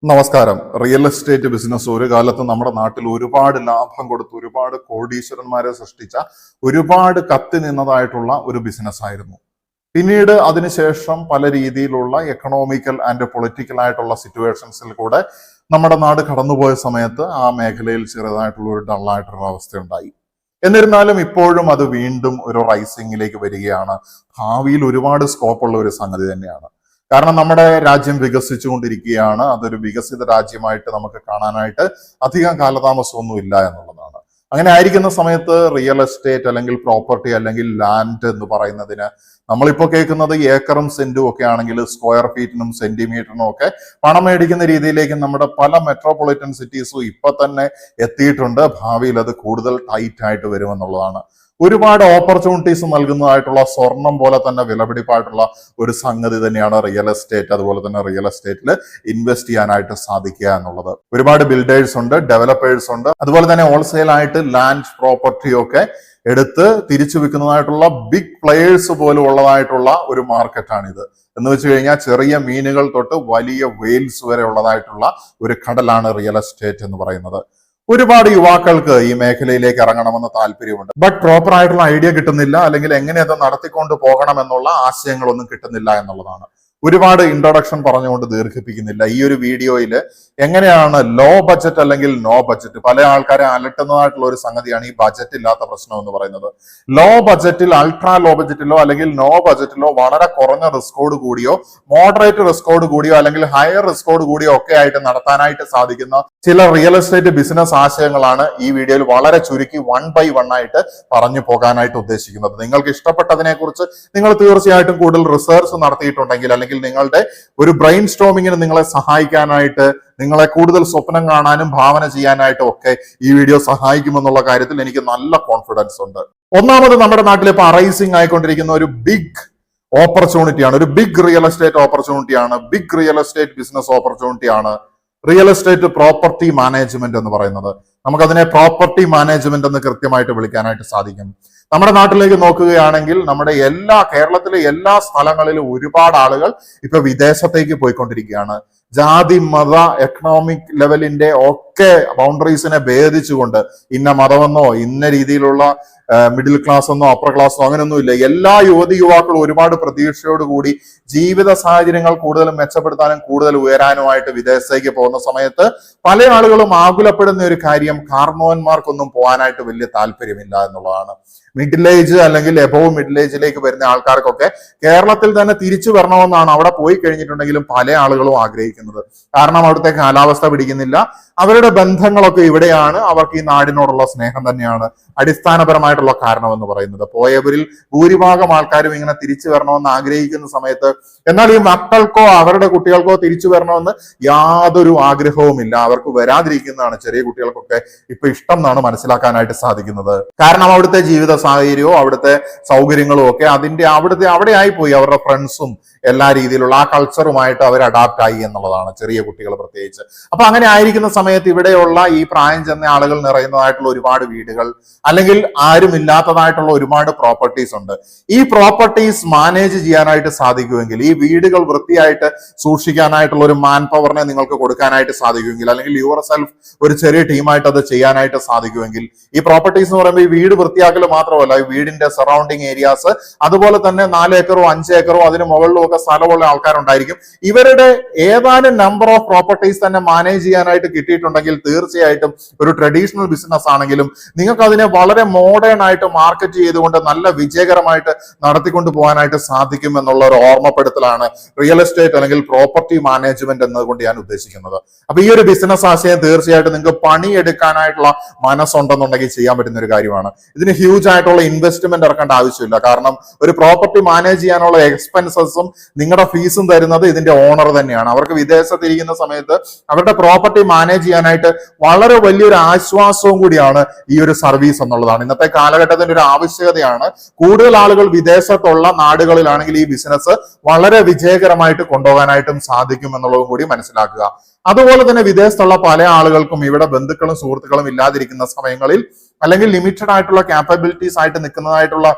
നമസ്കാരം. Real estate business ഒരു കാലത്ത് നമ്മുടെ നാട്ടിൽ ഒരുപാട് ലാഭം കൊടുത്ത് ഒരുപാട് കോടീശ്വരന്മാരെ സൃഷ്ടിച്ച ഒരുപാട് കത്തി നിന്നതായിട്ടുള്ള ഒരു ബിസിനസ് ആയിരുന്നു. പിന്നീട് അതിനുശേഷം പല രീതിയിലുള്ള എക്കണോമിക്കൽ ആൻഡ് പൊളിറ്റിക്കൽ ആയിട്ടുള്ള സിറ്റുവേഷൻസിൽ കൂടെ നമ്മുടെ നാട് കടന്നുപോയ സമയത്ത് ആ മേഖലയിൽ ചെറുതായിട്ടുള്ള ഒരു ഡള്ളായിട്ടുള്ള അവസ്ഥ ഉണ്ടായി. എന്നിരുന്നാലും ഇപ്പോഴും അത് വീണ്ടും ഒരു റൈസിങ്ങിലേക്ക് വരികയാണ്. ഭാവിയിൽ ഒരുപാട് സ്കോപ്പുള്ള ഒരു സംഗതി തന്നെയാണ്. കാരണം നമ്മുടെ രാജ്യം വികസിച്ചുകൊണ്ടിരിക്കുകയാണ്. അതൊരു വികസിത രാജ്യമായിട്ട് നമുക്ക് കാണാനായിട്ട് അധികം കാലതാമസമൊന്നും ഇല്ല എന്നുള്ളതാണ്. അങ്ങനെ ആയിരിക്കുന്ന സമയത്ത് റിയൽ എസ്റ്റേറ്റ് അല്ലെങ്കിൽ പ്രോപ്പർട്ടി അല്ലെങ്കിൽ ലാൻഡ് എന്ന് പറയുന്നതിന് നമ്മളിപ്പോൾ കേൾക്കുന്നത് ഏക്കറും സെന്റും ഒക്കെ ആണെങ്കിൽ സ്ക്വയർ ഫീറ്റിനും സെന്റിമീറ്ററിനും ഒക്കെ പണം മേടിക്കുന്ന രീതിയിലേക്ക് നമ്മുടെ പല മെട്രോപൊളിറ്റൻ സിറ്റീസും ഇപ്പൊ തന്നെ എത്തിയിട്ടുണ്ട്. ഭാവിയിൽ അത് കൂടുതൽ ടൈറ്റ് ആയിട്ട് വരുമെന്നുള്ളതാണ്. ഒരുപാട് ഓപ്പർച്യൂണിറ്റീസ് നൽകുന്നതായിട്ടുള്ള സ്വർണം പോലെ തന്നെ വിലപിടിപ്പായിട്ടുള്ള ഒരു സംഗതി തന്നെയാണ് റിയൽ എസ്റ്റേറ്റ്. അതുപോലെ തന്നെ റിയൽ എസ്റ്റേറ്റിൽ ഇൻവെസ്റ്റ് ചെയ്യാനായിട്ട് സാധിക്കുക എന്നുള്ളത്. ഒരുപാട് ബിൽഡേഴ്സ് ഉണ്ട്, ഡെവലപ്പേഴ്സ് ഉണ്ട്, അതുപോലെ തന്നെ ഹോൾസെയിൽ ആയിട്ട് ലാൻഡ് പ്രോപ്പർട്ടി ഒക്കെ എടുത്ത് തിരിച്ചു വിൽക്കുന്നതായിട്ടുള്ള ബിഗ് പ്ലെയേഴ്സ് പോലും ഉള്ളതായിട്ടുള്ള ഒരു മാർക്കറ്റാണിത്. എന്ന് വെച്ച് കഴിഞ്ഞാൽ ചെറിയ മീനുകൾ തൊട്ട് വലിയ വെയിൽസ് വരെ ഉള്ളതായിട്ടുള്ള ഒരു കടലാണ് റിയൽ എസ്റ്റേറ്റ് എന്ന് പറയുന്നത്. ഒരുപാട് യുവാക്കൾക്ക് ഈ മേഖലയിലേക്ക് ഇറങ്ങണമെന്ന് താല്പര്യമുണ്ട്. ബട്ട് പ്രോപ്പർ ആയിട്ടുള്ള ഐഡിയ കിട്ടുന്നില്ല, അല്ലെങ്കിൽ എങ്ങനെ അത് നടത്തിക്കൊണ്ട് പോകണം എന്നുള്ള ആശയങ്ങളൊന്നും കിട്ടുന്നില്ല എന്നുള്ളതാണ്. ഒരുപാട് ഇൻട്രൊഡക്ഷൻ പറഞ്ഞുകൊണ്ട് ദീർഘിപ്പിക്കുന്നില്ല. ഈ ഒരു വീഡിയോയിൽ എങ്ങനെയാണ് ലോ ബഡ്ജറ്റ് അല്ലെങ്കിൽ നോ ബഡ്ജറ്റ്, പല ആൾക്കാരെ അലട്ടുന്നതായിട്ടുള്ള ഒരു സംഗതിയാണ് ഈ ബഡ്ജറ്റ് ഇല്ലാത്ത പ്രശ്നം എന്ന് പറയുന്നത്. ലോ ബഡ്ജറ്റിൽ, അൾട്രാ ലോ ബഡ്ജറ്റിലോ അല്ലെങ്കിൽ നോ ബഡ്ജറ്റിലോ വളരെ കുറഞ്ഞ റിസ്കോട് കൂടിയോ മോഡറേറ്റ് റിസ്കോട് കൂടിയോ അല്ലെങ്കിൽ ഹയർ റിസ്കോട് കൂടിയോ ഒക്കെ ആയിട്ട് നടത്താനായിട്ട് സാധിക്കുന്ന ചില റിയൽ എസ്റ്റേറ്റ് ബിസിനസ് ആശയങ്ങളാണ് ഈ വീഡിയോയിൽ വളരെ ചുരുക്കി 1 by 1 ആയിട്ട് പറഞ്ഞു പോകാനായിട്ട് ഉദ്ദേശിക്കുന്നത്. നിങ്ങൾക്ക് ഇഷ്ടപ്പെട്ടതിനെ കുറിച്ച് നിങ്ങൾ തീർച്ചയായിട്ടും കൂടുതൽ റിസർച്ച് നടത്തിയിട്ടുണ്ടെങ്കിൽ അല്ലെങ്കിൽ നിങ്ങളുടെ ഒരു ബ്രെയിൻ സ്റ്റോമിങ്ങിന് നിങ്ങളെ സഹായിക്കാനായിട്ട്, നിങ്ങളെ കൂടുതൽ സ്വപ്നം കാണാനും ഭാവന ചെയ്യാനായിട്ടും ഒക്കെ ഈ വീഡിയോ സഹായിക്കുമെന്നുള്ള കാര്യത്തിൽ എനിക്ക് നല്ല കോൺഫിഡൻസ് ഉണ്ട്. ഒന്നാമത്, നമ്മുടെ നാട്ടിൽ ഇപ്പൊ അറൈസിംഗ് ആയിക്കൊണ്ടിരിക്കുന്ന ഒരു ബിഗ് ഓപ്പർച്യൂണിറ്റിയാണ്, ഒരു ബിഗ് റിയൽ എസ്റ്റേറ്റ് ഓപ്പർച്യൂണിറ്റിയാണ്, ബിഗ് റിയൽ എസ്റ്റേറ്റ് ബിസിനസ് ഓപ്പർച്യൂണിറ്റിയാണ് റിയൽ എസ്റ്റേറ്റ് പ്രോപ്പർട്ടി മാനേജ്മെന്റ് എന്ന് പറയുന്നത്. നമുക്കതിനെ പ്രോപ്പർട്ടി മാനേജ്മെന്റ് എന്ന് കൃത്യമായിട്ട് വിളിക്കാനായിട്ട് സാധിക്കും. നമ്മുടെ നാട്ടിലേക്ക് നോക്കുകയാണെങ്കിൽ നമ്മുടെ കേരളത്തിലെ എല്ലാ സ്ഥലങ്ങളിലും ഒരുപാട് ആളുകൾ ഇപ്പൊ വിദേശത്തേക്ക് പോയിക്കൊണ്ടിരിക്കുകയാണ്. ജാതി, മത, എക്കണോമിക് ലെവലിന്റെ ഒക്കെ ബൗണ്ടറീസിനെ ഭേദിച്ചുകൊണ്ട് ഇന്ന മതമെന്നോ ഇന്ന രീതിയിലുള്ള മിഡിൽ ക്ലാസ് എന്നോ അപ്പർ ക്ലാസ്സോ അങ്ങനെയൊന്നുമില്ല. എല്ലാ യുവാക്കളും ഒരുപാട് പ്രതീക്ഷയോടുകൂടി ജീവിത സാഹചര്യങ്ങൾ കൂടുതൽ മെച്ചപ്പെടുത്താനും കൂടുതൽ ഉയരാനുമായിട്ട് വിദേശത്തേക്ക് പോകുന്ന സമയത്ത് പല ആളുകളും ആകുലപ്പെടുന്ന ഒരു കാര്യം, കാർന്നോന്മാർക്കൊന്നും പോകാനായിട്ട് വലിയ താല്പര്യമില്ല എന്നുള്ളതാണ്. മിഡിൽ ഏജ് അല്ലെങ്കിൽ എബോവ് മിഡിൽ ഏജിലേക്ക് വരുന്ന ആൾക്കാർക്കൊക്കെ കേരളത്തിൽ തന്നെ തിരിച്ചു വരണമെന്നാണ് അവിടെ പോയി കഴിഞ്ഞിട്ടുണ്ടെങ്കിലും പല ആളുകളും ആഗ്രഹിക്കുന്നത്. കാരണം അവിടുത്തെ കാലാവസ്ഥ പിടിക്കുന്നില്ല, അവരുടെ ബന്ധങ്ങളൊക്കെ ഇവിടെയാണ്, അവർക്ക് ഈ നാടിനോടുള്ള സ്നേഹം തന്നെയാണ് അടിസ്ഥാനപരമായിട്ടുള്ള കാരണം എന്ന് പറയുന്നത്. പോയവരിൽ ഭൂരിഭാഗം ആൾക്കാരും ഇങ്ങനെ തിരിച്ചു വരണമെന്ന് ആഗ്രഹിക്കുന്ന സമയത്ത് എന്നാൽ ഈ മക്കൾക്കോ അവരുടെ കുട്ടികൾക്കോ തിരിച്ചു വരണമെന്ന് യാതൊരു ആഗ്രഹവുമില്ല. അവർക്ക് വരാതിരിക്കുന്നതാണ് ചെറിയ കുട്ടികൾക്കൊക്കെ ഇപ്പൊ ഇഷ്ടം എന്നാണ് മനസ്സിലാക്കാനായിട്ട് സാധിക്കുന്നത്. കാരണം അവിടുത്തെ ജീവിത സാഹചര്യവും അവിടുത്തെ സൗകര്യങ്ങളും ഒക്കെ അവിടെ ആയിപ്പോയി. അവരുടെ ഫ്രണ്ട്സും എല്ലാ രീതിയിലുള്ള ആ കൾച്ചറുമായിട്ട് അവർ അഡാപ്റ്റ് ആയി എന്നുള്ളതാണ്, ചെറിയ കുട്ടികൾ പ്രത്യേകിച്ച്. അപ്പൊ അങ്ങനെ ആയിരിക്കുന്ന സമയത്ത് ഇവിടെയുള്ള ഈ പ്രായം ചെന്ന ആളുകൾ നിറയുന്നതായിട്ടുള്ള ഒരുപാട് വീടുകൾ അല്ലെങ്കിൽ ആരും ഇല്ലാത്തതായിട്ടുള്ള ഒരുപാട് പ്രോപ്പർട്ടീസ് ഉണ്ട്. ഈ പ്രോപ്പർട്ടീസ് മാനേജ് ചെയ്യാനായിട്ട് സാധിക്കുമെങ്കിൽ, ഈ വീടുകൾ വൃത്തിയായിട്ട് സൂക്ഷിക്കാനായിട്ടുള്ള ഒരു മാൻ പവറിനെ നിങ്ങൾക്ക് കൊടുക്കാനായിട്ട് സാധിക്കുമെങ്കിൽ, അല്ലെങ്കിൽ യുവർ സെൽഫ് ഒരു ചെറിയ ടീമായിട്ട് അത് ചെയ്യാനായിട്ട് സാധിക്കുമെങ്കിൽ, ഈ പ്രോപ്പർട്ടീസ് എന്ന് പറയുമ്പോൾ ഈ വീട് വൃത്തിയാക്കൽ മാത്രമല്ല, ഈ വീടിന്റെ സറൗണ്ടിങ് ഏരിയാസ്, അതുപോലെ തന്നെ 4 ഏക്കറോ 5 ഏക്കറോ അതിന് മുകളിലും ഒക്കെ സ്ഥലമുള്ള ആൾക്കാരുണ്ടായിരിക്കും. ഇവരുടെ ഏതാനും നമ്പർ ഓഫ് പ്രോപ്പർട്ടീസ് തന്നെ മാനേജ് ചെയ്യാനായിട്ട് കിട്ടിയിട്ടുണ്ടെങ്കിൽ തീർച്ചയായിട്ടും ഒരു ട്രഡീഷണൽ ബിസിനസ് ആണെങ്കിലും നിങ്ങൾക്ക് അതിനെ വളരെ മോഡേൺ ആയിട്ട് മാർക്കറ്റ് ചെയ്തുകൊണ്ട് നല്ല വിജയകരമായിട്ട് നടത്തിക്കൊണ്ട് പോകാനായിട്ട് സാധിക്കും എന്നുള്ള ഒരു ഓർമ്മപ്പെടുത്തലാണ് റിയൽ എസ്റ്റേറ്റ് അല്ലെങ്കിൽ പ്രോപ്പർട്ടി മാനേജ്മെന്റ് എന്നതുകൊണ്ട് ഞാൻ ഉദ്ദേശിക്കുന്നത്. അപ്പൊ ഈ ഒരു ബിസിനസ് ആശയം തീർച്ചയായിട്ടും നിങ്ങൾക്ക് പണിയെടുക്കാനായിട്ടുള്ള മനസ്സുണ്ടെന്നുണ്ടെങ്കിൽ ചെയ്യാൻ പറ്റുന്ന ഒരു കാര്യമാണ്. ഇതിന് ഹ്യൂജ് ആയിട്ടുള്ള ഇൻവെസ്റ്റ്മെന്റ് ഇറക്കേണ്ട ആവശ്യമില്ല. കാരണം ഒരു പ്രോപ്പർട്ടി മാനേജ് ചെയ്യാനുള്ള എക്സ്പെൻസസും നിങ്ങളുടെ ഫീസും തരുന്നത് ഇതിന്റെ ഓണർ തന്നെയാണ്. അവർക്ക് വിദേശത്തിരിക്കുന്ന സമയത്ത് അവരുടെ പ്രോപ്പർട്ടി മാനേജ് ചെയ്യാനായിട്ട് വളരെ വലിയൊരു ആശ്വാസവും കൂടിയാണ് ഈ ഒരു സർവീസ് എന്നുള്ളതാണ്. ഇന്നത്തെ കാലഘട്ടത്തിന്റെ ഒരു ആവശ്യകതയാണ്. കൂടുതൽ ആളുകൾ വിദേശത്തുള്ള നാടുകളിലാണെങ്കിൽ ഈ ബിസിനസ് വളരെ വിജയകരമായിട്ട് കൊണ്ടുപോകാനായിട്ടും സാധിക്കും എന്നുള്ളതും കൂടി മനസ്സിലാക്കുക. അതുപോലെ തന്നെ വിദേശത്തുള്ള പല ആളുകൾക്കും ഇവിടെ ബന്ധുക്കളും സുഹൃത്തുക്കളും ഇല്ലാതിരിക്കുന്ന സമയങ്ങളിൽ അല്ലെങ്കിൽ ലിമിറ്റഡ് ആയിട്ടുള്ള ക്യാപ്പബിലിറ്റീസ് ആയിട്ട് നിൽക്കുന്നതായിട്ടുള്ള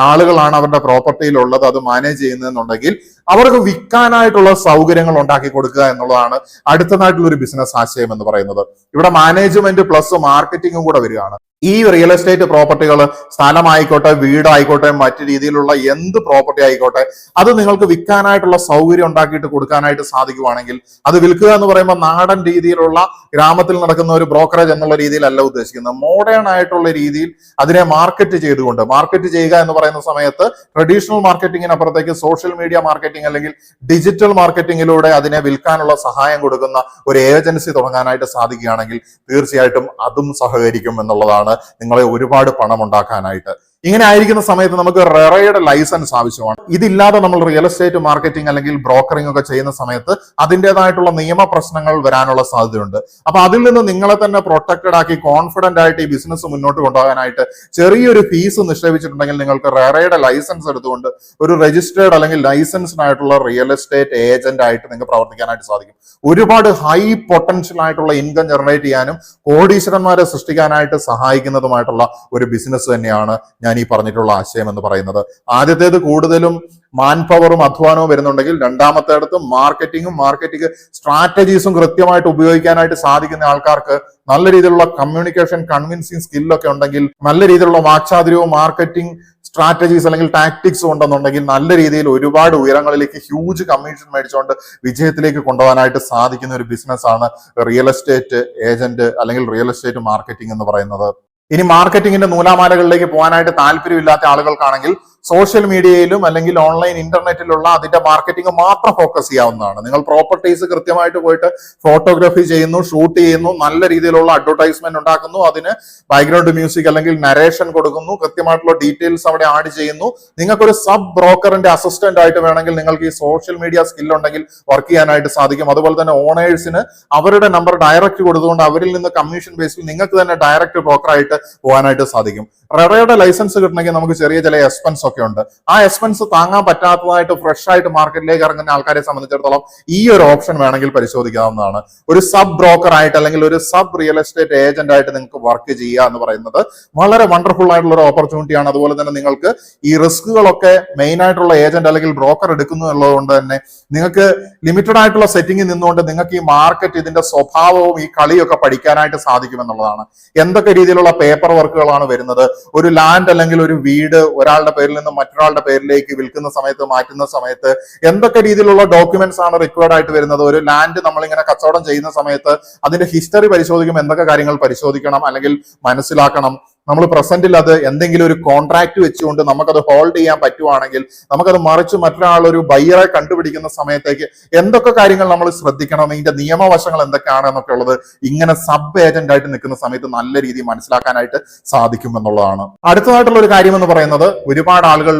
ആളുകളാണ് അവരുടെ പ്രോപ്പർട്ടിയിൽ ഉള്ളത്, അത് മാനേജ് ചെയ്യുന്നതെന്നുണ്ടെങ്കിൽ അവർക്ക് വിൽക്കാനായിട്ടുള്ള സൗകര്യങ്ങൾ ഉണ്ടാക്കി കൊടുക്കുക എന്നുള്ളതാണ് അടുത്തതായിട്ടുള്ള ഒരു ബിസിനസ് ആശയം എന്ന് പറയുന്നത്. ഇവിടെ മാനേജ്മെന്റ് പ്ലസ് മാർക്കറ്റിംഗും കൂടെ വരികയാണ്. ഈ റിയൽ എസ്റ്റേറ്റ് പ്രോപ്പർട്ടികൾ സ്ഥലമായിക്കോട്ടെ, വീടായിക്കോട്ടെ, മറ്റു രീതിയിലുള്ള എന്ത് പ്രോപ്പർട്ടി ആയിക്കോട്ടെ, അത് നിങ്ങൾക്ക് വിൽക്കാനായിട്ടുള്ള സൗകര്യം ഉണ്ടാക്കിയിട്ട് കൊടുക്കാനായിട്ട് സാധിക്കുവാണെങ്കിൽ, അത് വിൽക്കുക എന്ന് പറയുമ്പോൾ നാടൻ രീതിയിലുള്ള ഗ്രാമത്തിൽ നടക്കുന്ന ഒരു ബ്രോക്കറേജ് എന്നുള്ള രീതിയിലല്ല ഉദ്ദേശിക്കുന്നത്. മോഡേൺ ആയിട്ടുള്ള രീതിയിൽ അതിനെ മാർക്കറ്റ് ചെയ്തുകൊണ്ട്, മാർക്കറ്റ് ചെയ്യുക എന്ന് പറയുന്ന സമയത്ത് ട്രഡീഷണൽ മാർക്കറ്റിങ്ങിനപ്പുറത്തേക്ക് സോഷ്യൽ മീഡിയ മാർക്കറ്റിംഗ് അല്ലെങ്കിൽ ഡിജിറ്റൽ മാർക്കറ്റിംഗിലൂടെ അതിനെ വിൽക്കാനുള്ള സഹായം കൊടുക്കുന്ന ഒരു ഏജൻസി തുടങ്ങാനായിട്ട് സാധിക്കുകയാണെങ്കിൽ തീർച്ചയായിട്ടും അതും സഹകരിക്കും എന്നുള്ളതാണ് നിങ്ങളെ ഒരുപാട് പണം ഉണ്ടാക്കാനായിട്ട്. ഇങ്ങനെ ആയിരിക്കുന്ന സമയത്ത് നമുക്ക് റെറയുടെ ലൈസൻസ് ആവശ്യമാണ്. ഇതില്ലാതെ നമ്മൾ റിയൽ എസ്റ്റേറ്റ് മാർക്കറ്റിംഗ് അല്ലെങ്കിൽ ബ്രോക്കറിംഗ് ഒക്കെ ചെയ്യുന്ന സമയത്ത് അതിൻ്റെതായിട്ടുള്ള നിയമ പ്രശ്നങ്ങൾ വരാനുള്ള സാധ്യതയുണ്ട്. അപ്പൊ അതിൽ നിന്ന് നിങ്ങളെ തന്നെ പ്രൊട്ടക്റ്റഡ് ആക്കി കോൺഫിഡന്റ് ആയിട്ട് ഈ ബിസിനസ് മുന്നോട്ട് കൊണ്ടുപോകാനായിട്ട് ചെറിയൊരു ഫീസ് നിക്ഷേപിച്ചിട്ടുണ്ടെങ്കിൽ നിങ്ങൾക്ക് റെറയുടെ ലൈസൻസ് എടുത്തുകൊണ്ട് ഒരു രജിസ്റ്റേർഡ് അല്ലെങ്കിൽ ലൈസൻസ്ഡ് ആയിട്ടുള്ള റിയൽ എസ്റ്റേറ്റ് ഏജന്റ് ആയിട്ട് നിങ്ങൾക്ക് പ്രവർത്തിക്കാനായിട്ട് സാധിക്കും. ഒരുപാട് ഹൈ പൊട്ടൻഷ്യൽ ആയിട്ടുള്ള ഇൻകം ജനറേറ്റ് ചെയ്യാനും കോടീശ്വരന്മാരെ സൃഷ്ടിക്കാനായിട്ട് സഹായിക്കുന്നതുമായിട്ടുള്ള ഒരു ബിസിനസ് തന്നെയാണ് ഞാൻ ഈ പറഞ്ഞിട്ടുള്ള ആശയം എന്ന് പറയുന്നത്. ആദ്യത്തേത് കൂടുതലും മാൻ പവറും അധ്വാനവും വരുന്നുണ്ടെങ്കിൽ, രണ്ടാമത്തേടത്ത് മാർക്കറ്റിംഗ് സ്ട്രാറ്റജീസും കൃത്യമായിട്ട് ഉപയോഗിക്കാനായിട്ട് സാധിക്കുന്ന ആൾക്കാർക്ക് നല്ല രീതിയിലുള്ള കമ്മ്യൂണിക്കേഷൻ കൺവിൻസിങ് സ്കില്ലൊക്കെ ഉണ്ടെങ്കിൽ, നല്ല രീതിയിലുള്ള വാക്ചാതുര്യവും മാർക്കറ്റിംഗ് സ്ട്രാറ്റജീസ് അല്ലെങ്കിൽ ടാക്ടിക്സും ഉണ്ടെന്നുണ്ടെങ്കിൽ നല്ല രീതിയിൽ ഒരുപാട് ഉയരങ്ങളിലേക്ക് ഹ്യൂജ് കമ്മീഷൻ മേടിച്ചുകൊണ്ട് വിജയത്തിലേക്ക് കൊണ്ടുപോകാനായിട്ട് സാധിക്കുന്ന ഒരു ബിസിനസ്സാണ് റിയൽ എസ്റ്റേറ്റ് ഏജന്റ് അല്ലെങ്കിൽ റിയൽ എസ്റ്റേറ്റ് മാർക്കറ്റിംഗ് എന്ന് പറയുന്നത്. ഇനി മാർക്കറ്റിംഗിന്റെ നൂലാമാലകളിലേക്ക് പോകാനായിട്ട് താല്പര്യമില്ലാത്ത ആളുകൾക്കാണെങ്കിൽ സോഷ്യൽ മീഡിയയിലും അല്ലെങ്കിൽ ഓൺലൈൻ ഇന്റർനെറ്റിലുള്ള അതിന്റെ മാർക്കറ്റിംഗ് മാത്രം ഫോക്കസ് ചെയ്യാവുന്നതാണ്. നിങ്ങൾ പ്രോപ്പർട്ടീസ് കൃത്യമായിട്ട് പോയിട്ട് ഫോട്ടോഗ്രാഫി ചെയ്യുന്നു, ഷൂട്ട് ചെയ്യുന്നു, നല്ല രീതിയിലുള്ള അഡ്വർടൈസ്മെന്റ് ഉണ്ടാക്കുന്നു, അതിന് ബാക്ക്ഗ്രൗണ്ട് മ്യൂസിക് അല്ലെങ്കിൽ നരേഷൻ കൊടുക്കുന്നു, കൃത്യമായിട്ടുള്ള ഡീറ്റെയിൽസ് അവിടെ ആഡ് ചെയ്യുന്നു. നിങ്ങൾക്കൊരു സബ് ബ്രോക്കറിന്റെ അസിസ്റ്റന്റ് ആയിട്ട് വേണമെങ്കിൽ നിങ്ങൾക്ക് ഈ സോഷ്യൽ മീഡിയ സ്കിൽ ഉണ്ടെങ്കിൽ വർക്ക് ചെയ്യാനായിട്ട് സാധിക്കും. അതുപോലെ തന്നെ ഓണേഴ്സിന് അവരുടെ നമ്പർ ഡയറക്റ്റ് കൊടുത്തുകൊണ്ട് അവരിൽ നിന്ന് കമ്മീഷൻ ബേസിൽ നിങ്ങൾക്ക് തന്നെ ഡയറക്റ്റ് ബ്രോക്കറായിട്ട് പോകാനായിട്ട് സാധിക്കും. റെറയുടെ ലൈസൻസ് കിട്ടണമെങ്കിൽ നമുക്ക് ചെറിയ ചില എക്സ്പെൻസ് ഒക്കെ ഉണ്ട്. ആ എക്സ്പെൻസ് താങ്ങാൻ പറ്റാത്തതായിട്ട് ഫ്രഷ് ആയിട്ട് മാർക്കറ്റിലേക്ക് ഇറങ്ങുന്ന ആൾക്കാരെ സംബന്ധിച്ചിടത്തോളം ഈ ഒരു ഓപ്ഷൻ വേണമെങ്കിൽ പരിശോധിക്കാവുന്നതാണ്. ഒരു സബ് ബ്രോക്കർ ആയിട്ട് അല്ലെങ്കിൽ ഒരു സബ് റിയൽ എസ്റ്റേറ്റ് ഏജന്റ് ആയിട്ട് നിങ്ങൾക്ക് വർക്ക് ചെയ്യുക എന്ന് പറയുന്നത് വളരെ വണ്ടർഫുൾ ആയിട്ടുള്ള ഒരു ഓപ്പർച്യൂണിറ്റിയാണ്. അതുപോലെ തന്നെ നിങ്ങൾക്ക് ഈ റിസ്കുകളൊക്കെ മെയിൻ ആയിട്ടുള്ള ഏജന്റ് അല്ലെങ്കിൽ ബ്രോക്കർ എടുക്കുന്നു എന്നുള്ളതുകൊണ്ട് തന്നെ നിങ്ങൾക്ക് ലിമിറ്റഡ് ആയിട്ടുള്ള സെറ്റിംഗിൽ നിന്നുകൊണ്ട് നിങ്ങൾക്ക് ഈ മാർക്കറ്റ് ഇതിന്റെ സ്വഭാവവും ഈ കളിയൊക്കെ പഠിക്കാനായിട്ട് സാധിക്കും എന്നുള്ളതാണ്. എന്തൊക്കെ രീതിയിലുള്ള പേപ്പർ വർക്കുകളാണ് വരുന്നത്, ഒരു ലാൻഡ് അല്ലെങ്കിൽ ഒരു വീട് ഒരാളുടെ പേരിൽ നിന്ന് മറ്റൊരാളുടെ പേരിലേക്ക് വിൽക്കുന്ന സമയത്ത്, മാറ്റുന്ന സമയത്ത് എന്തൊക്കെ രീതിയിലുള്ള ഡോക്യുമെന്റ്സ് ആണ് റിക്വയർഡ് ആയിട്ട് വരുന്നത്, ഒരു ലാൻഡ് നമ്മളിങ്ങനെ കച്ചവടം ചെയ്യുന്ന സമയത്ത് അതിന്റെ ഹിസ്റ്ററി പരിശോധിക്കുമ്പോൾ എന്തൊക്കെ കാര്യങ്ങൾ പരിശോധിക്കണം അല്ലെങ്കിൽ മനസ്സിലാക്കണം, നമ്മൾ പ്രസന്റിൽ അത് എന്തെങ്കിലും ഒരു കോൺട്രാക്ട് വെച്ചുകൊണ്ട് നമുക്കത് ഹോൾഡ് ചെയ്യാൻ പറ്റുവാണെങ്കിൽ നമുക്കത് മറിച്ച് മറ്റൊരാളൊരു ബയ്യറെ കണ്ടുപിടിക്കുന്ന സമയത്തേക്ക് എന്തൊക്കെ കാര്യങ്ങൾ നമ്മൾ ശ്രദ്ധിക്കണം, ഇതിന്റെ നിയമവശങ്ങൾ എന്തൊക്കെയാണ് എന്നൊക്കെ ഉള്ളത് ഇങ്ങനെ സബ് ഏജന്റ് ആയിട്ട് നിൽക്കുന്ന സമയത്ത് നല്ല രീതിയിൽ മനസ്സിലാക്കാനായിട്ട് സാധിക്കും എന്നുള്ളതാണ്. അടുത്തതായിട്ടുള്ള ഒരു കാര്യം എന്ന് പറയുന്നത് ഒരുപാട് ആളുകൾ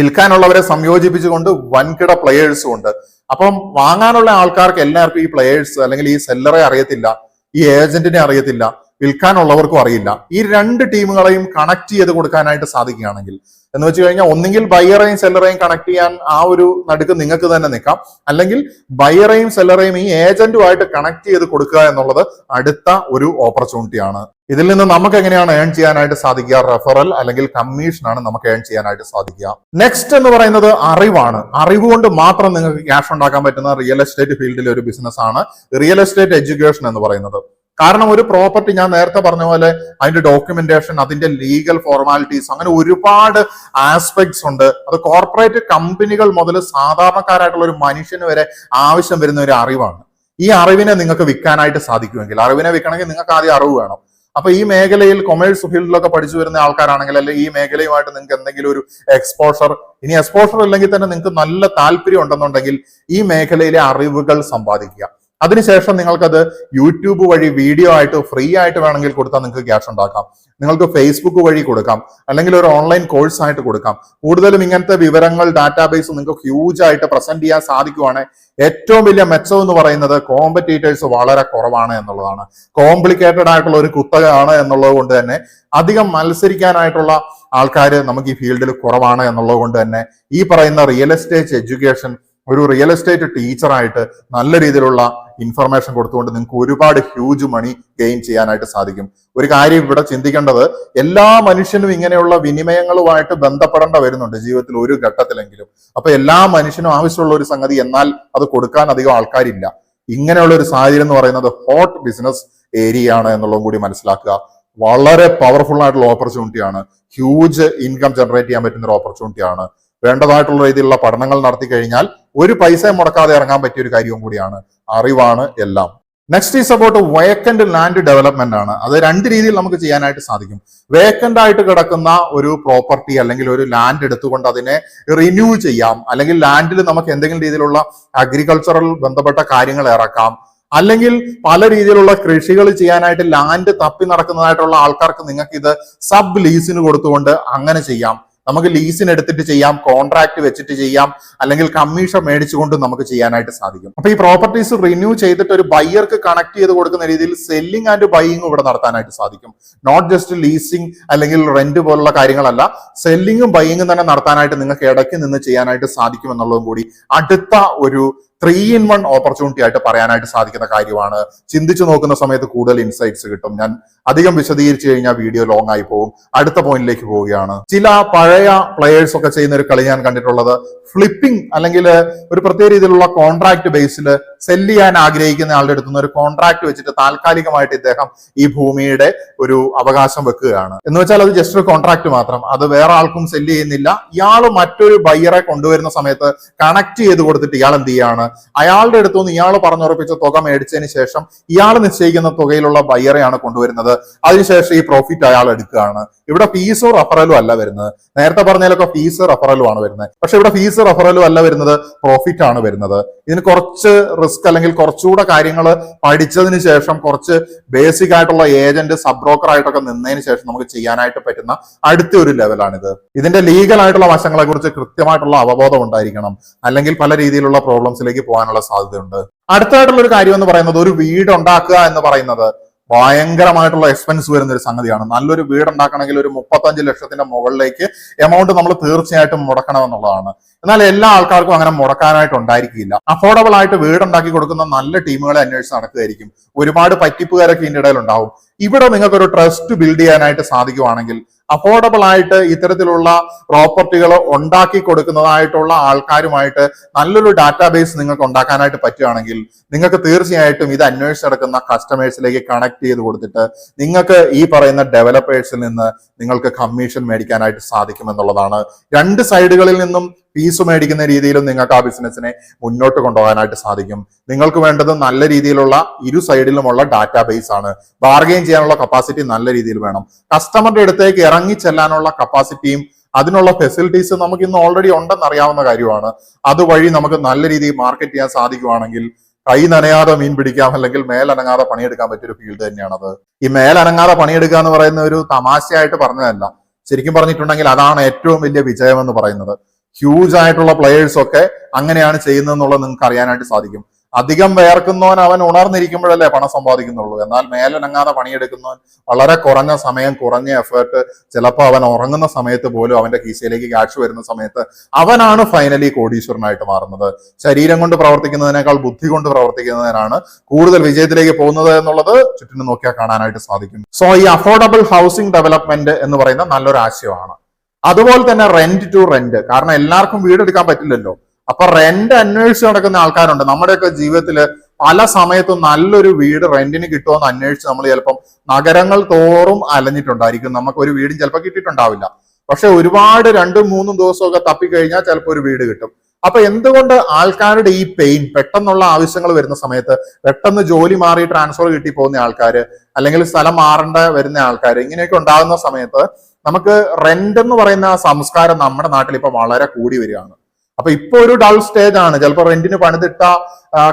വിൽക്കാനുള്ളവരെ സംയോജിപ്പിച്ചുകൊണ്ട് വൻകിട പ്ലെയേഴ്സും ഉണ്ട്. അപ്പം വാങ്ങാനുള്ള ആൾക്കാർക്ക് എല്ലാവർക്കും ഈ പ്ലെയേഴ്സ് അല്ലെങ്കിൽ ഈ സെല്ലറെ അറിയത്തില്ല, ഈ ഏജന്റിനെ അറിയത്തില്ല, വിൽക്കാനുള്ളവർക്കും അറിയില്ല. ഈ രണ്ട് ടീമുകളെയും കണക്ട് ചെയ്ത് കൊടുക്കാനായിട്ട് സാധിക്കുകയാണെങ്കിൽ എന്ന് വെച്ച് കഴിഞ്ഞാൽ ഒന്നെങ്കിൽ ബയ്യറേയും സെല്ലറേയും കണക്ട് ചെയ്യാൻ ആ ഒരു നടുക്ക് നിങ്ങൾക്ക് തന്നെ നിൽക്കാം, അല്ലെങ്കിൽ ബയ്യറേയും സെല്ലറേയും ഈ ഏജന്റുമായിട്ട് കണക്ട് ചെയ്ത് കൊടുക്കുക എന്നുള്ളത് അടുത്ത ഒരു ഓപ്പർച്യൂണിറ്റിയാണ്. ഇതിൽ നിന്ന് നമുക്ക് എങ്ങനെയാണ് ഏൺ ചെയ്യാനായിട്ട് സാധിക്കുക? റെഫറൽ അല്ലെങ്കിൽ കമ്മീഷനാണ് നമുക്ക് ഏൺ ചെയ്യാനായിട്ട് സാധിക്കുക. നെക്സ്റ്റ് എന്ന് പറയുന്നത് അറിവാണ്. അറിവ് കൊണ്ട് മാത്രം നിങ്ങൾക്ക് ക്യാഷ് ഉണ്ടാക്കാൻ പറ്റുന്ന റിയൽ എസ്റ്റേറ്റ് ഫീൽഡിലെ ഒരു ബിസിനസ് ആണ് റിയൽ എസ്റ്റേറ്റ് എഡ്യൂക്കേഷൻ എന്ന് പറയുന്നത്. കാരണം ഒരു പ്രോപ്പർട്ടി ഞാൻ നേരത്തെ പറഞ്ഞ പോലെ അതിന്റെ ഡോക്യുമെന്റേഷൻ, അതിന്റെ ലീഗൽ ഫോർമാലിറ്റീസ്, അങ്ങനെ ഒരുപാട് ആസ്പെക്ട്സ് ഉണ്ട്. അത് കോർപ്പറേറ്റ് കമ്പനികൾ മുതൽ സാധാരണക്കാരായിട്ടുള്ള ഒരു മനുഷ്യന് വരെ ആവശ്യം വരുന്ന ഒരു അറിവാണ്. ഈ അറിവിനെ നിങ്ങൾക്ക് വിൽക്കാനായിട്ട് സാധിക്കുമെങ്കിൽ, അറിവിനെ വിൽക്കണമെങ്കിൽ നിങ്ങൾക്ക് ആദ്യം അറിവ് വേണം. അപ്പൊ ഈ മേഖലയിൽ കൊമേഴ്സ് ഫീൽഡിലൊക്കെ പഠിച്ചു വരുന്ന ആൾക്കാരാണെങ്കിൽ, അല്ലെങ്കിൽ ഈ മേഖലയുമായിട്ട് നിങ്ങൾക്ക് എന്തെങ്കിലും ഒരു എക്സ്പോഷർ, ഇനി എക്സ്പോഷർ ഇല്ലെങ്കിൽ തന്നെ നിങ്ങൾക്ക് നല്ല താല്പര്യം ഉണ്ടെന്നുണ്ടെങ്കിൽ ഈ മേഖലയിലെ അറിവുകൾ സമ്പാദിക്കുക. അതിനുശേഷം നിങ്ങൾക്കത് യൂട്യൂബ് വഴി വീഡിയോ ആയിട്ട് ഫ്രീ ആയിട്ട് വേണമെങ്കിൽ കൊടുത്താൽ നിങ്ങൾക്ക് ക്യാഷ് ഉണ്ടാക്കാം. നിങ്ങൾക്ക് ഫേസ്ബുക്ക് വഴി കൊടുക്കാം, അല്ലെങ്കിൽ ഒരു ഓൺലൈൻ കോഴ്സ് ആയിട്ട് കൊടുക്കാം. കൂടുതലും ഇങ്ങനത്തെ വിവരങ്ങൾ ഡാറ്റാബേസ് നിങ്ങൾക്ക് ഹ്യൂജ് ആയിട്ട് പ്രസന്റ് ചെയ്യാൻ സാധിക്കുവാണ്. ഏറ്റവും വലിയ മെച്ചം എന്ന് പറയുന്നത് കോമ്പറ്റീറ്റേഴ്സ് വളരെ കുറവാണ് എന്നുള്ളതാണ്. കോംപ്ലിക്കേറ്റഡ് ആയിട്ടുള്ള ഒരു കുത്തകയാണ് എന്നുള്ളത് കൊണ്ട് തന്നെ അധികം മത്സരിക്കാനായിട്ടുള്ള ആൾക്കാർ നമുക്ക് ഈ ഫീൽഡിൽ കുറവാണ് എന്നുള്ളത് കൊണ്ട് തന്നെ ഈ പറയുന്ന റിയൽ എസ്റ്റേറ്റ് എഡ്യൂക്കേഷൻ ഒരു റിയൽ എസ്റ്റേറ്റ് ടീച്ചറായിട്ട് നല്ല രീതിയിലുള്ള ഇൻഫർമേഷൻ കൊടുത്തുകൊണ്ട് നിങ്ങൾക്ക് ഒരുപാട് ഹ്യൂജ് മണി ഗെയിൻ ചെയ്യാനായിട്ട് സാധിക്കും. ഒരു കാര്യം ഇവിടെ ചിന്തിക്കേണ്ടത്, എല്ലാ മനുഷ്യനും ഇങ്ങനെയുള്ള വിനിമയങ്ങളുമായിട്ട് ബന്ധപ്പെടേണ്ട വരുന്നുണ്ട് ജീവിതത്തിൽ ഒരു ഘട്ടത്തിലെങ്കിലും. അപ്പൊ എല്ലാ മനുഷ്യനും ആവശ്യമുള്ള ഒരു സംഗതി, എന്നാൽ അത് കൊടുക്കാൻ അധികം ആൾക്കാരില്ല. ഇങ്ങനെയുള്ള ഒരു സാഹചര്യം എന്ന് പറയുന്നത് ഹോട്ട് ബിസിനസ് ഏരിയ ആണ് എന്നുള്ളതും കൂടി മനസ്സിലാക്കുക. വളരെ പവർഫുൾ ആയിട്ടുള്ള ഓപ്പർച്യൂണിറ്റി ആണ്, ഹ്യൂജ് ഇൻകം ജനറേറ്റ് ചെയ്യാൻ പറ്റുന്ന ഒരു ഓപ്പർച്യൂണിറ്റി ആണ്. വേണ്ടതായിട്ടുള്ള രീതിയിലുള്ള പഠനങ്ങൾ നടത്തി കഴിഞ്ഞാൽ ഒരു പൈസ മുടക്കാതെ ഇറങ്ങാൻ പറ്റിയ ഒരു കാര്യവും കൂടിയാണ്. അറിവാണ് എല്ലാം. Next is about vacant land development ആണ്. അത് രണ്ട് രീതിയിൽ നമുക്ക് ചെയ്യാനായിട്ട് സാധിക്കും. വേക്കന്റ് ആയിട്ട് കിടക്കുന്ന ഒരു പ്രോപ്പർട്ടി അല്ലെങ്കിൽ ഒരു ലാൻഡ് എടുത്തുകൊണ്ട് അതിനെ റിന്യൂ ചെയ്യാം, അല്ലെങ്കിൽ ലാൻഡിൽ നമുക്ക് എന്തെങ്കിലും രീതിയിലുള്ള അഗ്രികൾച്ചറൽ ബന്ധപ്പെട്ട കാര്യങ്ങൾ ഇറക്കാം, അല്ലെങ്കിൽ പല രീതിയിലുള്ള കൃഷികൾ ചെയ്യാനായിട്ട് ലാൻഡ് തപ്പി നടക്കുന്നതായിട്ടുള്ള ആൾക്കാർക്ക് നിങ്ങൾക്ക് ഇത് സബ് ലീസിന് കൊടുത്തുകൊണ്ട് അങ്ങനെ ചെയ്യാം. നമുക്ക് ലീസിന് എടുത്തിട്ട് ചെയ്യാം, കോൺട്രാക്ട് വെച്ചിട്ട് ചെയ്യാം, അല്ലെങ്കിൽ കമ്മീഷൻ മേടിച്ചുകൊണ്ട് നമുക്ക് ചെയ്യാനായിട്ട് സാധിക്കും. അപ്പൊ ഈ പ്രോപ്പർട്ടീസ് റിന്യൂ ചെയ്തിട്ട് ഒരു ബയ്യർക്ക് കണക്ട് ചെയ്ത് കൊടുക്കുന്ന രീതിയിൽ സെല്ലിംഗ് ആൻഡ് ബൈയിങ് ഇവിടെ നടത്താനായിട്ട് സാധിക്കും. നോട്ട് ജസ്റ്റ് ലീസിങ് അല്ലെങ്കിൽ റെന്റ് പോലുള്ള കാര്യങ്ങളല്ല, സെല്ലിങ്ങും ബൈയിങ്ങും തന്നെ നടത്താനായിട്ട് നിങ്ങൾക്ക് ഇടയ്ക്ക് നിന്ന് ചെയ്യാനായിട്ട് സാധിക്കും എന്നുള്ളതും കൂടി അടുത്ത ഒരു 3-in-1 ഓപ്പർച്യൂണിറ്റി ആയിട്ട് പറയാനായിട്ട് സാധിക്കുന്ന കാര്യമാണ്. ചിന്തിച്ചു നോക്കുന്ന സമയത്ത് കൂടുതൽ ഇൻസൈറ്റ്സ് കിട്ടും. ഞാൻ അധികം വിശദീകരിച്ചു കഴിഞ്ഞാൽ വീഡിയോ ലോങ് ആയി പോകും. അടുത്ത പോയിന്റിലേക്ക് പോവുകയാണ്. ചില പഴയ പ്ലെയേഴ്സ് ഒക്കെ ചെയ്യുന്ന ഒരു കളി ഞാൻ കണ്ടിട്ടുള്ളത് ഫ്ലിപ്പിംഗ്, അല്ലെങ്കിൽ ഒരു പ്രത്യേക രീതിയിലുള്ള കോൺട്രാക്ട് ബേസിൽ സെല്ല് ചെയ്യാൻ ആഗ്രഹിക്കുന്ന ആളുടെ അടുത്തുനിന്ന് ഒരു കോൺട്രാക്ട് വെച്ചിട്ട് താൽക്കാലികമായിട്ട് ഇദ്ദേഹം ഈ ഭൂമിയുടെ ഒരു അവകാശം വെക്കുകയാണ്. എന്ന് വെച്ചാൽ അത് ജസ്റ്റ് ഒരു കോൺട്രാക്ട് മാത്രം, അത് വേറെ ആൾക്കും സെല്ല് ചെയ്യുന്നില്ല. ഇയാൾ മറ്റൊരു ബയ്യറെ കൊണ്ടുവരുന്ന സമയത്ത് കണക്ട് ചെയ്ത് കൊടുത്തിട്ട് ഇയാൾ എന്ത് ചെയ്യാണ്, അയാളുടെ അടുത്തുനിന്ന് ഇയാൾ പറഞ്ഞുറപ്പിച്ച തുക മേടിച്ചതിന് ശേഷം ഇയാൾ നിശ്ചയിക്കുന്ന തുകയിലുള്ള ബയ്യറെയാണ് കൊണ്ടുവരുന്നത്. അതിനുശേഷം ഈ പ്രോഫിറ്റ് അയാൾ എടുക്കുകയാണ്. ഇവിടെ ഫീസോ റഫറലും അല്ല വരുന്നത്. നേരത്തെ പറഞ്ഞതിലൊക്കെ ഫീസ് റഫറലും ആണ് വരുന്നത്. പക്ഷെ ഇവിടെ ഫീസ് റഫറലും അല്ല വരുന്നത്, പ്രോഫിറ്റ് ആണ് വരുന്നത്. ഇതിന് കുറച്ച് റിസ്ക് അല്ലെങ്കിൽ കുറച്ചുകൂടെ കാര്യങ്ങൾ പഠിച്ചതിന് ശേഷം, കുറച്ച് ബേസിക് ആയിട്ടുള്ള ഏജന്റ് സബ് ബ്രോക്കർ ആയിട്ടൊക്കെ നിന്നതിന് ശേഷം നമുക്ക് ചെയ്യാനായിട്ട് പറ്റുന്ന അടുത്ത ഒരു ലെവലാണിത്. ഇതിന്റെ ലീഗൽ ആയിട്ടുള്ള വശങ്ങളെ കുറിച്ച് കൃത്യമായിട്ടുള്ള അവബോധം ഉണ്ടായിരിക്കണം, അല്ലെങ്കിൽ പല രീതിയിലുള്ള പ്രോബ്ലംസിലേക്ക് പോകാനുള്ള സാധ്യതയുണ്ട്. അടുത്തായിട്ടുള്ള ഒരു കാര്യം എന്ന് പറയുന്നത്, ഒരു വീട് ഉണ്ടാക്കുക എന്ന് പറയുന്നത് ഭയങ്കരമായിട്ടുള്ള എക്സ്പെൻസ് വരുന്ന ഒരു സംഗതിയാണ്. നല്ലൊരു വീട് ഉണ്ടാക്കണമെങ്കിൽ ഒരു 35 ലക്ഷത്തിന്റെ മുകളിലേക്ക് എമൗണ്ട് നമ്മൾ തീർച്ചയായിട്ടും മുടക്കണം എന്നുള്ളതാണ്. എന്നാൽ എല്ലാ ആൾക്കാർക്കും അങ്ങനെ മുടക്കാനായിട്ട് ഉണ്ടായിരിക്കില്ല. അഫോർഡബിൾ ആയിട്ട് വീടുണ്ടാക്കി കൊടുക്കുന്ന നല്ല ടീമുകളെ അന്വേഷിച്ച് നടക്കുകയായിരിക്കും. ഒരുപാട് പറ്റിപ്പുകാരൊക്കെ ഇതിന്റെ ഇടയിൽ ഉണ്ടാവും. ഇവിടെ നിങ്ങൾക്ക് ഒരു ട്രസ്റ്റ് ബിൽഡ് ചെയ്യാനായിട്ട് സാധിക്കുവാണെങ്കിൽ, അഫോർഡബിൾ ആയിട്ട് ഇത്തരത്തിലുള്ള പ്രോപ്പർട്ടികൾ ഉണ്ടാക്കി കൊടുക്കുന്നതായിട്ടുള്ള ആൾക്കാരുമായിട്ട് നല്ലൊരു ഡാറ്റാബേസ് നിങ്ങൾക്ക് ഉണ്ടാക്കാനായിട്ട് പറ്റുകയാണെങ്കിൽ, നിങ്ങൾക്ക് തീർച്ചയായിട്ടും ഇത് അന്വേഷിച്ചെടുക്കുന്ന കസ്റ്റമേഴ്സിലേക്ക് കണക്ട് ചെയ്ത് കൊടുത്തിട്ട് നിങ്ങൾക്ക് ഈ പറയുന്ന ഡെവലപ്പേഴ്സിൽ നിന്ന് നിങ്ങൾക്ക് കമ്മീഷൻ മേടിക്കാനായിട്ട് സാധിക്കും എന്നുള്ളതാണ്. രണ്ട് സൈഡുകളിൽ നിന്നും ഫീസ് മേടിക്കുന്ന രീതിയിലും നിങ്ങൾക്ക് ആ ബിസിനസിനെ മുന്നോട്ട് കൊണ്ടുപോകാനായിട്ട് സാധിക്കും. നിങ്ങൾക്ക് വേണ്ടത് നല്ല രീതിയിലുള്ള ഇരു സൈഡിലുമുള്ള ഡാറ്റാബേസ് ആണ്. ബാർഗെയിൻ ചെയ്യാനുള്ള കപ്പാസിറ്റി നല്ല രീതിയിൽ വേണം. കസ്റ്റമറുടെ അടുത്തേക്ക് ഇറങ്ങി ചെല്ലാനുള്ള കപ്പാസിറ്റിയും അതിനുള്ള ഫെസിലിറ്റീസ് നമുക്ക് ഇന്ന് ഓൾറെഡി ഉണ്ടെന്ന് അറിയാവുന്ന കാര്യമാണ്. അതുവഴി നമുക്ക് നല്ല രീതിയിൽ മാർക്കറ്റ് ചെയ്യാൻ സാധിക്കുവാണെങ്കിൽ കൈ നനയാതെ മീൻ പിടിക്കാം, അല്ലെങ്കിൽ മേലനങ്ങാതെ പണിയെടുക്കാൻ പറ്റിയൊരു ഫീൽഡ് തന്നെയാണത്. ഈ മേലനങ്ങാതെ പണിയെടുക്കുക എന്ന് പറയുന്ന ഒരു തമാശയായിട്ട് പറഞ്ഞതല്ല. ശരിക്കും പറഞ്ഞിട്ടുണ്ടെങ്കിൽ അതാണ് ഏറ്റവും വലിയ വിജയം എന്ന് പറയുന്നത്. ഹ്യൂജ് ആയിട്ടുള്ള പ്ലെയേഴ്സ് ഒക്കെ അങ്ങനെയാണ് ചെയ്യുന്നതെന്നുള്ളത് നിങ്ങൾക്ക് അറിയാനായിട്ട് സാധിക്കും. അധികം വേർക്കുന്നവൻ അവൻ ഉണർന്നിരിക്കുമ്പോഴല്ലേ പണം സമ്പാദിക്കുന്നുള്ളൂ. എന്നാൽ മേലനങ്ങാതെ പണിയെടുക്കുന്നവൻ വളരെ കുറഞ്ഞ സമയം, കുറഞ്ഞ എഫേർട്ട്, ചിലപ്പോൾ അവൻ ഉറങ്ങുന്ന സമയത്ത് പോലും അവന്റെ കീശയിലേക്ക് ക്യാഷ് വരുന്ന സമയത്ത് അവനാണ് ഫൈനലി കോടീശ്വരനായിട്ട് മാറുന്നത്. ശരീരം കൊണ്ട് പ്രവർത്തിക്കുന്നതിനേക്കാൾ ബുദ്ധി കൊണ്ട് പ്രവർത്തിക്കുന്നതിനാണ് കൂടുതൽ വിജയത്തിലേക്ക് പോകുന്നത് എന്നുള്ളത് ചുറ്റിനും നോക്കിയാൽ കാണാനായിട്ട് സാധിക്കും. സോ ഈ അഫോർഡബിൾ ഹൗസിംഗ് ഡെവലപ്മെന്റ് എന്ന് പറയുന്ന നല്ലൊരു ആശയമാണ്. അതുപോലെ തന്നെ റെന്റ് ടു റെന്റ്, കാരണം എല്ലാവർക്കും വീടെടുക്കാൻ പറ്റില്ലല്ലോ. അപ്പൊ റെന്റ് അന്വേഷിച്ച് നടക്കുന്ന ആൾക്കാരുണ്ട്. നമ്മുടെയൊക്കെ ജീവിതത്തില് പല സമയത്തും നല്ലൊരു വീട് റെന്റിന് കിട്ടുമെന്ന് അന്വേഷിച്ച് നമ്മൾ ചിലപ്പം നഗരങ്ങൾ തോറും അലഞ്ഞിട്ടുണ്ടായിരിക്കും. നമുക്ക് ഒരു വീടും ചിലപ്പോൾ കിട്ടിയിട്ടുണ്ടാവില്ല. പക്ഷെ ഒരുപാട് 2-3 ദിവസമൊക്കെ തപ്പിക്കഴിഞ്ഞാൽ ചിലപ്പോൾ ഒരു വീട് കിട്ടും. അപ്പൊ എന്തുകൊണ്ട് ആൾക്കാരുടെ ഈ പെയിൻ, പെട്ടെന്നുള്ള ആവശ്യങ്ങൾ വരുന്ന സമയത്ത്, പെട്ടെന്ന് ജോലി മാറി ട്രാൻസ്ഫർ കിട്ടി പോകുന്ന ആൾക്കാര്, അല്ലെങ്കിൽ സ്ഥലം മാറേണ്ട വരുന്ന ആൾക്കാർ, ഇങ്ങനെയൊക്കെ ഉണ്ടാകുന്ന സമയത്ത് നമുക്ക് റെന്റ് എന്ന് പറയുന്ന സംസ്കാരം നമ്മുടെ നാട്ടിൽ ഇപ്പൊ വളരെ കൂടി വരികയാണ്. അപ്പൊ ഇപ്പൊ ഒരു ഡൾ സ്റ്റേജ് ആണ്. ചിലപ്പോൾ റെന്റിന് പണിതിട്ട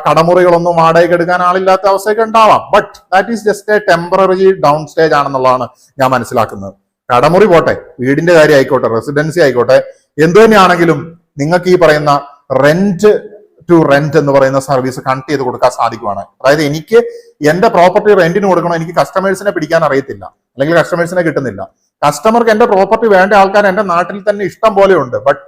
കടമുറികളൊന്നും വാടകയ്ക്ക് എടുക്കാൻ ആളില്ലാത്ത അവസ്ഥയൊക്കെ ഉണ്ടാവാം. But that is just a temporary down stage ആണെന്നുള്ളതാണ് ഞാൻ മനസ്സിലാക്കുന്നത്. കടമുറി പോട്ടെ, വീടിന്റെ കാര്യം ആയിക്കോട്ടെ, റെസിഡൻസി ആയിക്കോട്ടെ, എന്തു തന്നെയാണെങ്കിലും നിങ്ങൾക്ക് ഈ പറയുന്ന റെന്റ് ടു റെന്റ് എന്ന് പറയുന്ന സർവീസ് കണക്ട് ചെയ്ത് കൊടുക്കാൻ സാധിക്കുവാണ്. അതായത് എനിക്ക് എന്റെ പ്രോപ്പർട്ടി റെന്റിന് കൊടുക്കണം, എനിക്ക് കസ്റ്റമേഴ്സിനെ പിടിക്കാൻ അറിയത്തില്ല, അല്ലെങ്കിൽ കസ്റ്റമേഴ്സിനെ കിട്ടുന്നില്ല. കസ്റ്റമർക്ക് എന്റെ പ്രോപ്പർട്ടി വേണ്ട ആൾക്കാർ എന്റെ നാട്ടിൽ തന്നെ ഇഷ്ടം പോലെ ഉണ്ട്. ബട്ട്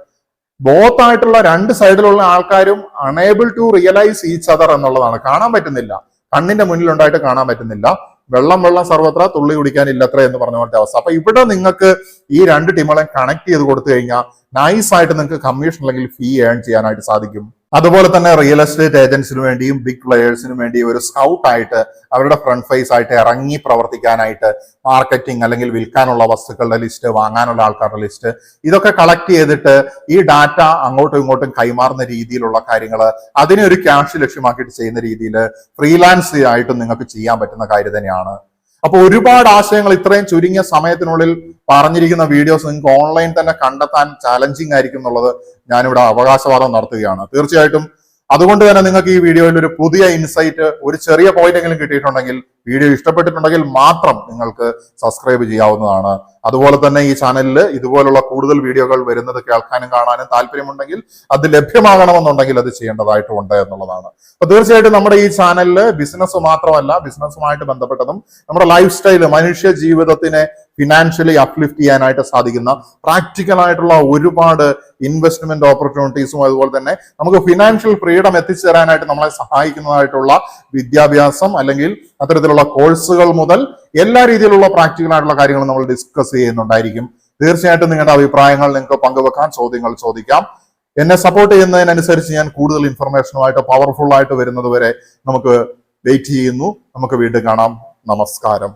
ബോത്ത് ആയിട്ടുള്ള രണ്ട് സൈഡിലുള്ള ആൾക്കാരും unable to realise each other എന്നുള്ളതാണ്. കാണാൻ പറ്റുന്നില്ല, കണ്ണിന്റെ മുന്നിലുണ്ടായിട്ട് കാണാൻ പറ്റുന്നില്ല. വെള്ളം സർവത്ര തുള്ളി കുടിക്കാനില്ലത്ര എന്ന് പറഞ്ഞ പോലത്തെ അവസ്ഥ. അപ്പൊ ഇവിടെ നിങ്ങൾക്ക് ഈ രണ്ട് ടീമുകളെ കണക്ട് ചെയ്ത് കൊടുത്തു കഴിഞ്ഞാൽ നൈസായിട്ട് നിങ്ങൾക്ക് കമ്മീഷൻ അല്ലെങ്കിൽ ഫീ ഏൺ ചെയ്യാനായിട്ട് സാധിക്കും. അതുപോലെ തന്നെ റിയൽ എസ്റ്റേറ്റ് ഏജന്റ്സിന് വേണ്ടിയും ബിഗ് പ്ലെയേഴ്സിനും വേണ്ടിയും ഒരു സ്കൗട്ട് ആയിട്ട് അവരുടെ ഫ്രണ്ട് ഫേസ് ആയിട്ട് ഇറങ്ങി പ്രവർത്തിക്കാനായിട്ട് മാർക്കറ്റിംഗ് അല്ലെങ്കിൽ വിൽക്കാനുള്ള വസ്തുക്കളുടെ ലിസ്റ്റ്, വാങ്ങാനുള്ള ആൾക്കാരുടെ ലിസ്റ്റ്, ഇതൊക്കെ കളക്ട് ചെയ്തിട്ട് ഈ ഡാറ്റ അങ്ങോട്ടും ഇങ്ങോട്ടും കൈമാറുന്ന രീതിയിലുള്ള കാര്യങ്ങൾ, അതിനെ ഒരു ക്യാഷ് ലക്ഷ്യമാക്കിയിട്ട് ചെയ്യുന്ന രീതിയിൽ ഫ്രീലാൻസ് ആയിട്ടും നിങ്ങൾക്ക് ചെയ്യാൻ പറ്റുന്ന കാര്യം തന്നെയാണ്. അപ്പൊ ഒരുപാട് ആശയങ്ങൾ ഇത്രയും ചുരുങ്ങിയ സമയത്തിനുള്ളിൽ പറഞ്ഞിരിക്കുന്ന വീഡിയോസ് നിങ്ങൾക്ക് ഓൺലൈൻ തന്നെ കണ്ടെത്താൻ ചാലഞ്ചിങ് ആയിരിക്കും എന്നുള്ളത് ഞാനിവിടെ അവകാശവാദം നടത്തുകയാണ്. തീർച്ചയായിട്ടും അതുകൊണ്ട് തന്നെ നിങ്ങൾക്ക് ഈ വീഡിയോയിൽ ഒരു പുതിയ ഇൻസൈറ്റ്, ഒരു ചെറിയ പോയിന്റ് എങ്കിലും കിട്ടിയിട്ടുണ്ടെങ്കിൽ, വീഡിയോ ഇഷ്ടപ്പെട്ടിട്ടുണ്ടെങ്കിൽ മാത്രം നിങ്ങൾക്ക് സബ്സ്ക്രൈബ് ചെയ്യാവുന്നതാണ്. അതുപോലെ തന്നെ ഈ ചാനലിൽ ഇതുപോലുള്ള കൂടുതൽ വീഡിയോകൾ വരുന്നത് കേൾക്കാനും കാണാനും താല്പര്യമുണ്ടെങ്കിൽ, അത് ലഭ്യമാകണമെന്നുണ്ടെങ്കിൽ അത് ചെയ്യേണ്ടതായിട്ടുണ്ട് എന്നുള്ളതാണ്. അപ്പൊ തീർച്ചയായിട്ടും നമ്മുടെ ഈ ചാനലിൽ ബിസിനസ് മാത്രമല്ല, ബിസിനസ്സുമായിട്ട് ബന്ധപ്പെട്ടതും നമ്മുടെ ലൈഫ് സ്റ്റൈല്, മനുഷ്യ ജീവിതത്തിനെ ഫിനാൻഷ്യലി അപ്ലിഫ്റ്റ് ചെയ്യാനായിട്ട് സാധിക്കുന്ന പ്രാക്ടിക്കൽ ആയിട്ടുള്ള ഒരുപാട് ഇൻവെസ്റ്റ്മെന്റ് ഓപ്പർച്യൂണിറ്റീസും, അതുപോലെ തന്നെ നമുക്ക് ഫിനാൻഷ്യൽ ഫ്രീഡം എത്തിച്ചേരാനായിട്ട് നമ്മളെ സഹായിക്കുന്നതായിട്ടുള്ള വിദ്യാഭ്യാസം അല്ലെങ്കിൽ അത്തരത്തിലുള്ള കോഴ്സുകൾ മുതൽ എല്ലാ രീതിയിലുള്ള പ്രാക്ടിക്കൽ ആയിട്ടുള്ള കാര്യങ്ങൾ നമ്മൾ ഡിസ്കസ് ചെയ്യുന്നുണ്ടായിരിക്കും. തീർച്ചയായിട്ടും നിങ്ങളുടെ അഭിപ്രായങ്ങൾ നിങ്ങൾക്ക് പങ്കുവെക്കാൻ, ചോദ്യങ്ങൾ ചോദിക്കാം. എന്നെ സപ്പോർട്ട് ചെയ്യുന്നതിനനുസരിച്ച് ഞാൻ കൂടുതൽ ഇൻഫർമേഷനുമായിട്ട് പവർഫുൾ ആയിട്ട് വരുന്നത് വരെ നമുക്ക് വെയിറ്റ് ചെയ്യുന്നു. നമുക്ക് വീണ്ടും കാണാം. നമസ്കാരം.